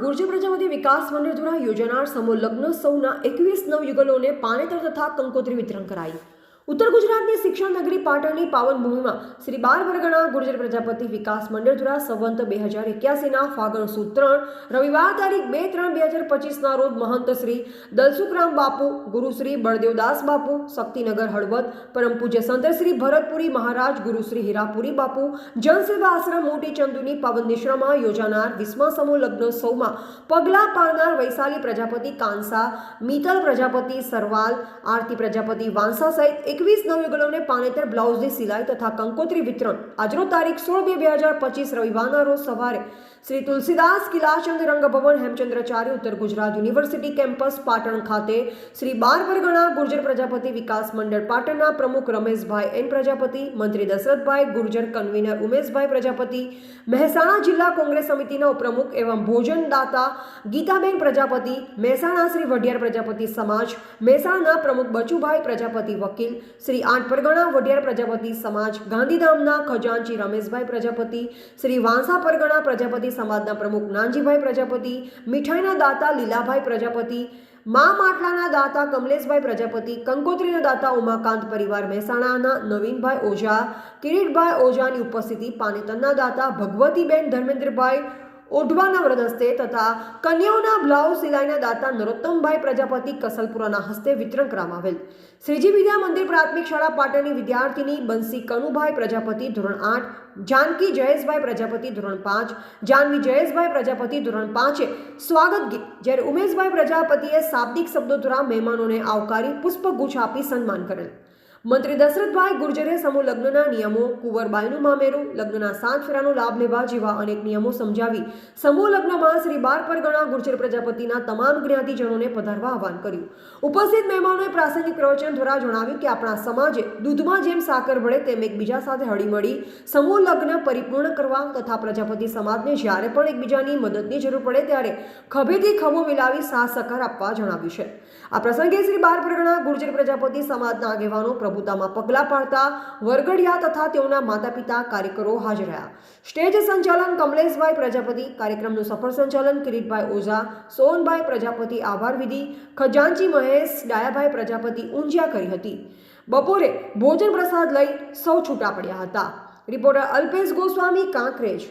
ગુર્જર પ્રજાપતિ વિકાસ મંડળ દ્વારા યોજાનાર સમૂહ લગ્નોત્સવના 21 નવયુગલોને પાનેતર તથા કંકોત્રી વિતરણ કરાયું। ઉત્તર ગુજરાતની શિક્ષણ નગરી પાટણની પાવન ભૂમિમાં શ્રી 12 પરગણા ગુર્જર પ્રજાપતિ વિકાસ મંડળ દ્વારા સંવંત 2081ના ફાગણ સુદ 3 રવિવાર તારીખ 2/3/2025ના રોજ મહંત શ્રી દલસુખરામ બાપુ, ગુરુ શ્રી બળદેવદાસ બાપુ, શક્તિનગર હળવદ, પરમ પૂજ્ય સંત શ્રી ભરતપુરી મહારાજ, ગુરુ શ્રી હીરાપુરી બાપુ, જનસેવા આશ્રમ મોટી ચંદુની પાવન નિશ્રામાં યોજાનાર 20મા સમૂહ લગ્નોત્સવમાં પગલા પાડનાર વૈશાલી પ્રજાપતિ કાંસા, મિત્તલ પ્રજાપતિ સરવાલ, આરતી પ્રજાપતિ વાંસા સહિત 21 નવયુગલોને પાનેતર બ્લાઉઝની સિલાઈ તથા કંકોત્રી વિતરણ આજરોજ તારીખ 16/2/2025 રવિવારના રોજ સવારે શ્રી તુલસીદાસ કિલાચંદ રંગભવન હેમચંદ્રાચાર્ય ઉત્તર ગુજરાત યુનિવર્સિટી કેમ્પસ પાટણ ખાતે શ્રી 12 પરગણા ગુર્જર પ્રજાપતિ વિકાસ મંડળ પાટણના પ્રમુખ રમેશભાઈ એન પ્રજાપતિ, મંત્રી દશરથભાઈ ગુર્જર, કન્વીનર ઉમેશભાઈ પ્રજાપતિ, મહેસાણા જિલ્લા કોંગ્રેસ સમિતિના ઉપપ્રમુખ એવં ભોજનદાતા ગીતાબેન પ્રજાપતિ, મહેસાણા શ્રી વઢિયાર પ્રજાપતિ સમાજ, મહેસાણાના પ્રમુખ બચુભાઈ પ્રજાપતિ વકીલ, શ્રી 8 પરગણા વઢિયાર પ્રજાપતિ સમાજ, ગાંધીધામના ખજાનચી રમેશભાઈ પ્રજાપતિ, શ્રી વાંસા પરગણા પ્રજાપતિ સમાજના પ્રમુખ નાનજીભાઈ પ્રજાપતિ, મીઠાઈના દાતા લીલાભાઈ પ્રજાપતિ, મા માટલાના દાતા કમલેશભાઈ પ્રજાપતિ, કંકોત્રીના દાતા ઉમાકાંત પરિવાર મહેસાણાના નવીનભાઈ ઓઝા, કિરીટભાઈ ઓઝાની ઉપસ્થિતિ, પાનેતરના દાતા ભગવતીબેન ધર્મેન્દ્રભાઈ ઓઢવાના વરદસ્તે તથા કન્યાઓના બ્લાઉઝ સિલાઈના દાતા નરોત્તમભાઈ પ્રજાપતિ કસલપુરાના હસ્તે વિતરણ કરવામાં આવેલ। શ્રીજી વિદ્યા મંદિર પ્રાથમિક શાળા પાટણની વિદ્યાર્થીની બંસી કનુભાઈ પ્રજાપતિ ધોરણ 8, જાનકી જયેશભાઈ પ્રજાપતિ ધોરણ 5, જાનવી જયેશભાઈ પ્રજાપતિ ધોરણ 5 સ્વાગત ગીત, જ્યારે ઉમેશભાઈ પ્રજાપતિએ શાબ્દિક શબ્દો દ્વારા મહેમાનોને આવકારી પુષ્પગુચ્છ આપી સન્માન કરેલ। મંત્રી દશરથભાઈ ગુર્જરે સમૂહ લગ્નના નિયમો, કુંવરબાઈનું મામેરું, લગ્નના 7 ફેરાનો લાભ લેવા જેવા અનેક નિયમો સમજાવી સમૂહ લગ્નમાં શ્રી 12 પરગણા ગુર્જર પ્રજાપતિના તમામ જ્ઞાતિજનોને પધારવા આહવાન કર્યું। ઉપસ્થિત મહેમાનોએ પ્રાસંગિક પ્રવચન દ્વારા જણાવ્યું કે આપણા સમાજે દૂધમાં જેમ સાકર ભળે તેમ એકબીજા સાથે હળીમળી સમૂહ લગ્ન પરિપૂર્ણ કરવા તથા પ્રજાપતિ સમાજને જ્યારે પણ એકબીજાની મદદની જરૂર પડે ત્યારે ખભેથી ખભો મિલાવી સાથ સહકાર આપવા જણાવ્યું છે। આ પ્રસંગે શ્રી 12 પરગણા ગુર્જર પ્રજાપતિ સમાજના આગેવાનો પ્રભુતામાં પગલાં પાડતા વરઘડિયા તથા તેઓના માતા પિતા કાર્યકરો હાજર રહ્યા। સ્ટેજ સંચાલન કમલેશભાઈ પ્રજાપતિ, કાર્યક્રમનું સફળ સંચાલન કિરીટભાઈ ઓઝા, સોનભાઈ પ્રજાપતિ આભાર વિધિ, ખજાનચી મહેશ ડાયાભાઈ પ્રજાપતિ ઊંઝિયા કરી હતી। બપોરે ભોજન પ્રસાદ લઈ સૌ છૂટા પડ્યા હતા। રિપોર્ટર અલ્પેશ ગોસ્વામી, કાંકરેજ।